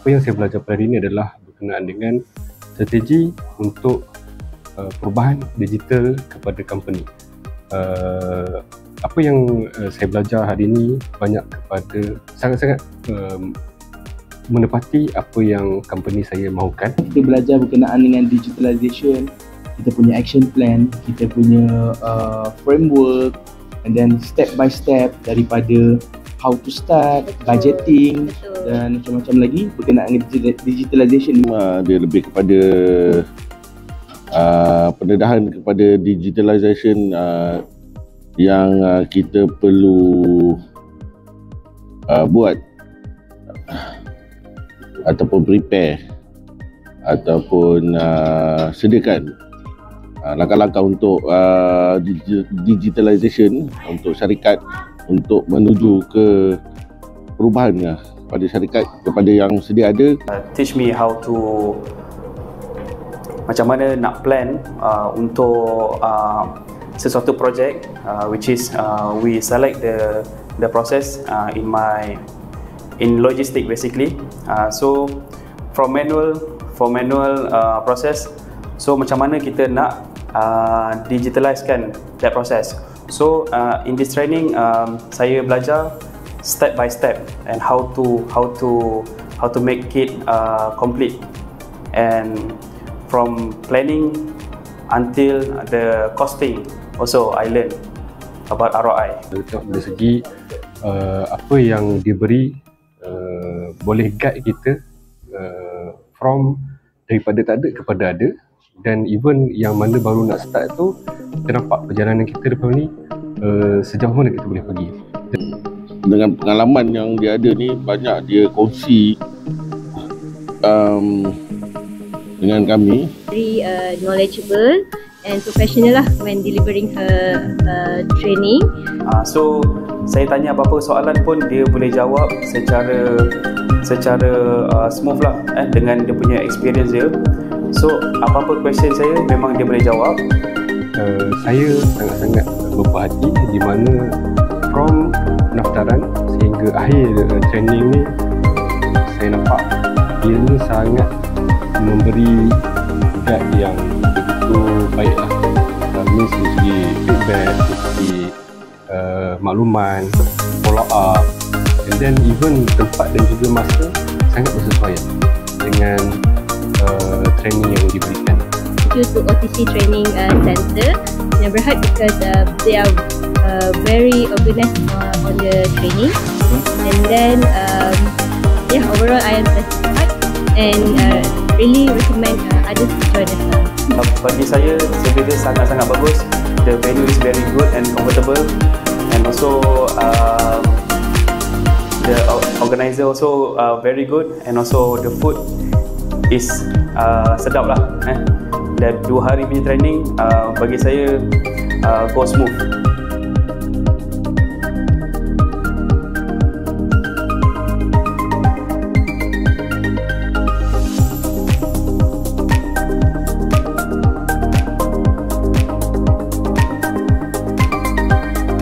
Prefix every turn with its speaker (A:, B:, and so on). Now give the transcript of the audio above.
A: apa yang saya belajar pada hari ini adalah berkenaan dengan strategi untuk perubahan digital kepada company. Apa yang saya belajar hari ini banyak kepada sangat-sangat menepati apa yang company saya mahukan.
B: Kita belajar berkenaan dengan digitalization, kita punya action plan, kita punya framework, and then step by step daripada how to start, budgeting dan macam-macam lagi berkenaan dengan digitalization.
C: Dia lebih kepada pendedahan kepada digitalization yang kita perlu buat ataupun prepare ataupun sediakan langkah-langkah untuk digitalization untuk syarikat untuk menuju ke perubahan pada syarikat kepada yang sedia ada.
D: Teach me how to macam mana nak plan untuk sesuatu projek, which is we select the process in logistic basically. So for manual process, so macam mana kita nak digitalizekan that process. So in this training saya belajar step by step and how to make it complete, and from planning until the costing also I learn about ROI.
A: Dari segi apa yang diberi boleh guide kita from daripada tak ada kepada ada, dan even yang mana baru nak start tu kita nampak perjalanan kita depan ni sejauh mana kita boleh pergi.
C: Dengan pengalaman yang dia ada ni, banyak dia kongsi dengan kami.
E: Very knowledgeable and professional lah when delivering her training.
D: So saya tanya apa-apa soalan pun dia boleh jawab secara smooth lah dengan dia punya experience dia. So apa-apa question saya memang dia boleh jawab.
A: Saya sangat-sangat berhati di mana from pendaftaran sehingga akhir training ni saya nampak dia ni sangat memberi guide yang begitu baiklah. Means dari segi feedback, dari segi makluman, follow up, and then even tempat dan juga masa sangat bersesuaian dengan training yang diberikan.
E: Due to OTC Training Center, I'm berhad because they are very organized on the training, and then overall I am satisfied and really recommend others to join us.
D: Bagi saya, survey dia sangat-sangat bagus. The venue is very good and comfortable, and also the organizer also very good, and also the food is sedap lah. Dan 2 hari punya training bagi saya go smooth.